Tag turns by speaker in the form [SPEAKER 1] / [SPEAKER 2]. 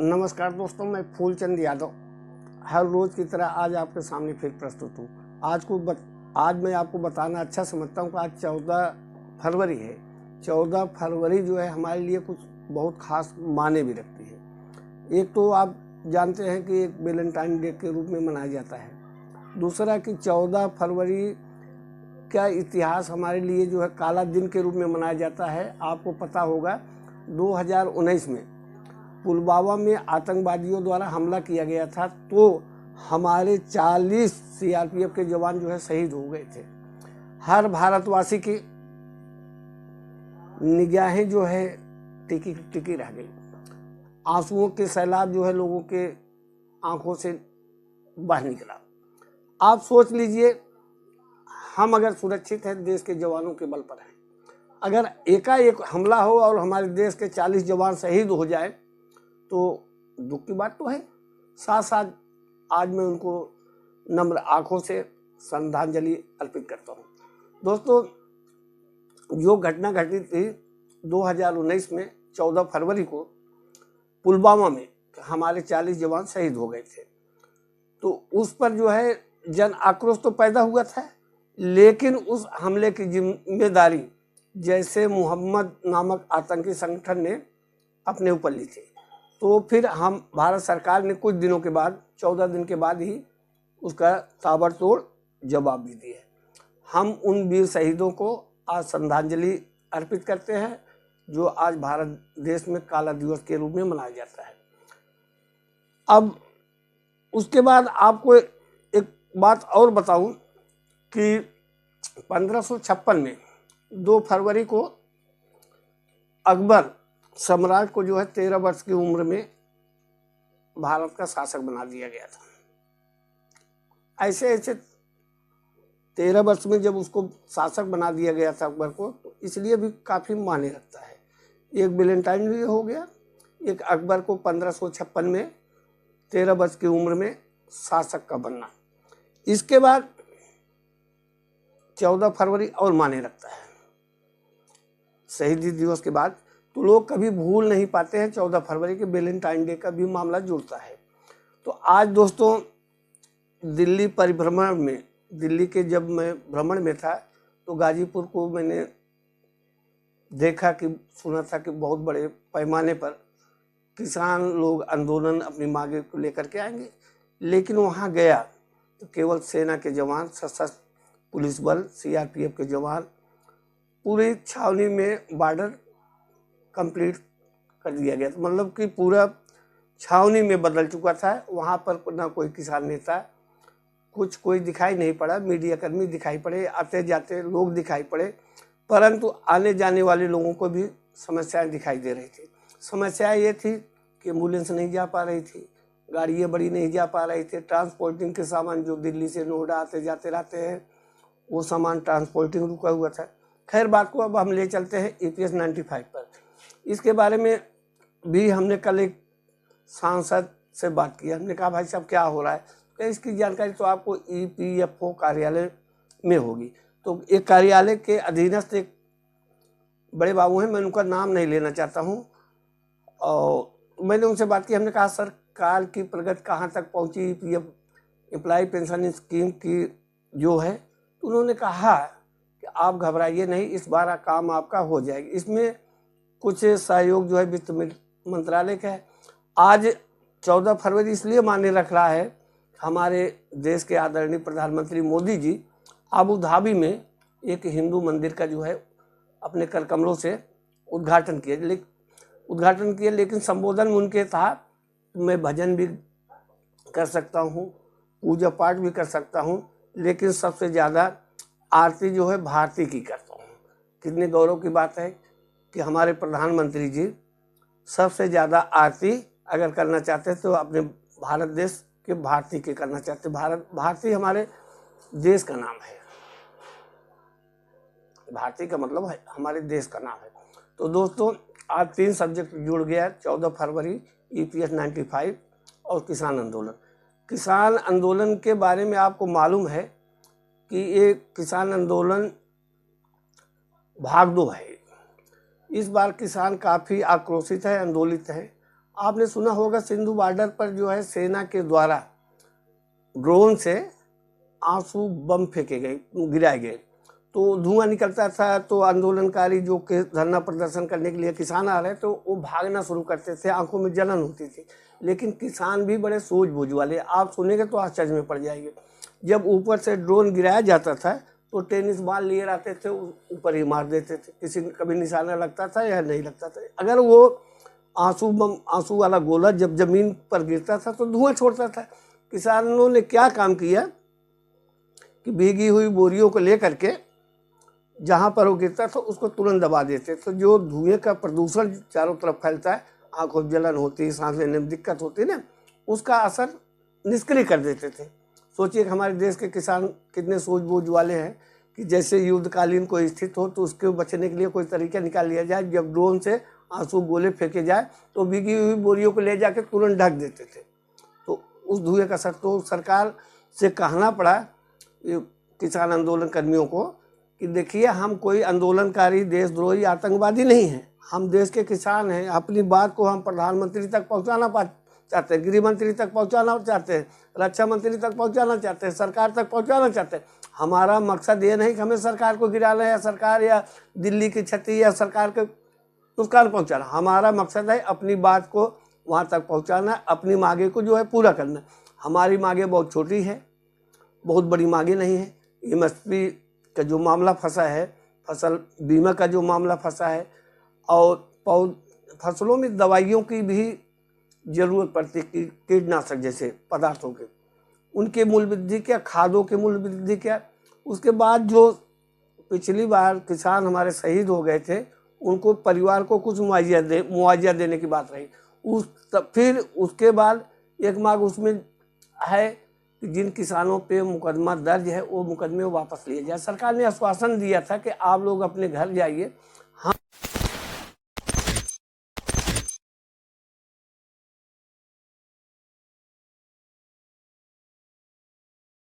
[SPEAKER 1] नमस्कार दोस्तों, मैं फूलचंद यादव हर रोज़ की तरह आज आपके सामने फिर प्रस्तुत हूँ। आज मैं आपको बताना अच्छा समझता हूँ कि आज 14 फरवरी है। 14 फरवरी जो है हमारे लिए कुछ बहुत खास मायने भी रखती है। एक तो आप जानते हैं कि एक वैलेंटाइन डे के रूप में मनाया जाता है। दूसरा कि 14 फरवरी का इतिहास हमारे लिए जो है काला दिन के रूप में मनाया जाता है। आपको पता होगा 2019 में पुलवामा में आतंकवादियों द्वारा हमला किया गया था, तो हमारे 40 सीआरपीएफ के जवान जो है शहीद हो गए थे। हर भारतवासी की निगाहें जो है टिकी टिकी रह गई। आंसुओं के सैलाब जो है लोगों के आंखों से बह निकला। आप सोच लीजिए, हम अगर सुरक्षित हैं देश के जवानों के बल पर हैं, अगर एकाएक हमला हो और हमारे देश के 40 जवान शहीद हो जाए तो दुख की बात तो है। साथ साथ आज मैं उनको नम्र आंखों से श्रद्धांजलि अर्पित करता हूँ। दोस्तों, जो घटना घटी थी 2019 में 14 फरवरी को पुलवामा में हमारे 40 जवान शहीद हो गए थे, तो उस पर जो है जन आक्रोश तो पैदा हुआ था, लेकिन उस हमले की जिम्मेदारी जैसे मोहम्मद नामक आतंकी संगठन ने अपने ऊपर ली थी। तो फिर हम भारत सरकार ने कुछ दिनों के बाद 14 दिन के बाद ही उसका ताबड़तोड़ जवाब भी दिया। हम उन वीर शहीदों को आज श्रद्धांजलि अर्पित करते हैं, जो आज भारत देश में काला दिवस के रूप में मनाया जाता है। अब उसके बाद आपको एक बात और बताऊं कि 1556 में 2 फरवरी को अकबर सम्राट को जो है 13 वर्ष की उम्र में भारत का शासक बना दिया गया था। ऐसे 13 वर्ष में जब उसको शासक बना दिया गया था अकबर को, तो इसलिए भी काफ़ी मायने रखता है। एक वैलेंटाइन डे हो गया, एक अकबर को 1556 में 13 वर्ष की उम्र में शासक का बनना। इसके बाद 14 फरवरी और मायने रखता है। शहीदी दिवस के बाद तो लोग कभी भूल नहीं पाते हैं 14 फरवरी के वैलेंटाइन डे का भी मामला जुड़ता है। तो आज दोस्तों, दिल्ली परिभ्रमण में, दिल्ली के जब मैं भ्रमण में था तो गाजीपुर को मैंने देखा कि सुना था कि बहुत बड़े पैमाने पर किसान लोग आंदोलन अपनी मांगे को लेकर के आएंगे, लेकिन वहाँ गया तो केवल सेना के जवान, सशस्त्र पुलिस बल, सीआरपीएफ के जवान पूरी छावनी में बॉर्डर कंप्लीट कर दिया गया था। मतलब कि पूरा छावनी में बदल चुका था। वहाँ पर ना कोई किसान नेता, कोई दिखाई नहीं पड़ा। मीडिया कर्मी दिखाई पड़े, आते जाते लोग दिखाई पड़े, परंतु आने जाने वाले लोगों को भी समस्याएं दिखाई दे रही थी। समस्या ये थी कि एम्बुलेंस नहीं जा पा रही थी, गाड़ियाँ बड़ी नहीं जा पा रही थी, ट्रांसपोर्टिंग के सामान जो दिल्ली से नोएडा आते जाते रहते हैं वो सामान ट्रांसपोर्टिंग रुका हुआ था। खैर, बात को अब हम ले चलते हैं EPS 95 पर। इसके बारे में भी हमने कल एक सांसद से बात की। हमने कहा भाई साहब क्या हो रहा है, तो इसकी जानकारी तो आपको EPFO कार्यालय में होगी। तो एक कार्यालय के अधीनस्थ एक बड़े बाबू हैं, मैं उनका नाम नहीं लेना चाहता हूँ, और मैंने उनसे बात की। हमने कहा सरकार की प्रगति कहाँ तक पहुँची EPF एम्प्लॉय पेंशन स्कीम की जो है, तो उन्होंने कहा कि आप घबराइए नहीं, इस बार काम आपका हो जाएगा। इसमें कुछ सहयोग जो है वित्त मंत्रालय का है। आज 14 फरवरी इसलिए मायने रख रहा है, हमारे देश के आदरणीय प्रधानमंत्री मोदी जी अबू धाबी में एक हिंदू मंदिर का जो है अपने कर कमलों से उद्घाटन किया, लेकिन संबोधन में उनके था मैं भजन भी कर सकता हूँ, पूजा पाठ भी कर सकता हूँ, लेकिन सबसे ज़्यादा आरती जो है भारती की करता हूँ। कितने गौरव की बात है कि हमारे प्रधानमंत्री जी सबसे ज़्यादा आरती अगर करना चाहते तो अपने भारत देश के भारती के करना चाहते। भारती हमारे देश का नाम है, भारती का मतलब है हमारे देश का नाम है। तो दोस्तों, आज 3 सब्जेक्ट जुड़ गया, 14 फरवरी, EPS 95 और किसान आंदोलन। किसान आंदोलन के बारे में आपको मालूम है कि ये किसान आंदोलन भाग 2 है। इस बार किसान काफ़ी आक्रोशित है, आंदोलित है। आपने सुना होगा सिंधु बॉर्डर पर जो है सेना के द्वारा ड्रोन से आंसू बम फेंके गए, गिराए गए, तो धुआं निकलता था, तो आंदोलनकारी जो के धरना प्रदर्शन करने के लिए किसान आ रहे तो वो भागना शुरू करते थे, आंखों में जलन होती थी। लेकिन किसान भी बड़े सूझबूझ वाले, आप सुनेंगे तो आश्चर्य में पड़ जाएंगे। जब ऊपर से ड्रोन गिराया जाता था तो टेनिस बॉल लिए रहते थे, ऊपर ही मार देते थे, किसी कभी निशाना लगता था या नहीं लगता था। अगर वो आंसू वाला गोला जब जमीन पर गिरता था तो धुआं छोड़ता था। किसानों ने क्या काम किया कि भीगी हुई बोरियों को लेकर के जहाँ पर वो गिरता था उसको तुरंत दबा देते, तो जो धुएं का प्रदूषण चारों तरफ फैलता है, आंखों में जलन होती है, सांस लेने में दिक्कत होती है ना, उसका असर निष्क्रिय कर देते थे। सोचिए कि हमारे देश के किसान कितने सूझबूझ वाले हैं कि जैसे युद्धकालीन कोई स्थिति हो तो उसके बचने के लिए कोई तरीका निकाल लिया जाए, जब ड्रोन से आंसू गोले फेंके जाए तो भीगी हुई बोरियों को ले जाकर तुरंत ढक देते थे। तो उस धुएं का असर, तो सरकार से कहना पड़ा किसान आंदोलन कर्मियों को कि देखिए हम कोई आंदोलनकारी, देशद्रोही, आतंकवादी नहीं हैं, हम देश के किसान हैं। अपनी बात को हम प्रधानमंत्री तक पहुंचाना चाहते हैं, गृह मंत्री तक पहुंचाना चाहते हैं, रक्षा मंत्री तक पहुंचाना चाहते हैं, सरकार तक पहुंचाना चाहते हैं। हमारा मकसद ये नहीं कि हमें सरकार को गिराना है या सरकार या दिल्ली की छतरी या सरकार के नुकसान पहुंचाना। हमारा मकसद है अपनी बात को वहाँ तक पहुँचाना, अपनी मांगे को जो है पूरा करना। हमारी मांगे बहुत छोटी है, बहुत बड़ी मांगे नहीं है। एमएसपी का जो मामला फंसा है, फसल बीमा का जो मामला फंसा है, और फसलों में दवाइयों की भी जरूरत पड़ती, कीटनाशक जैसे पदार्थों के, उनके मूल्य वृद्धि क्या, खादों के मूल्य वृद्धि क्या। उसके बाद जो पिछली बार किसान हमारे शहीद हो गए थे, उनको परिवार को कुछ मुआवजा देने की बात रही। फिर उसके बाद एक मांग उसमें है कि जिन किसानों पे मुकदमा दर्ज है वो मुकदमे वापस लिए जाए। सरकार ने आश्वासन दिया था कि आप लोग अपने घर जाइए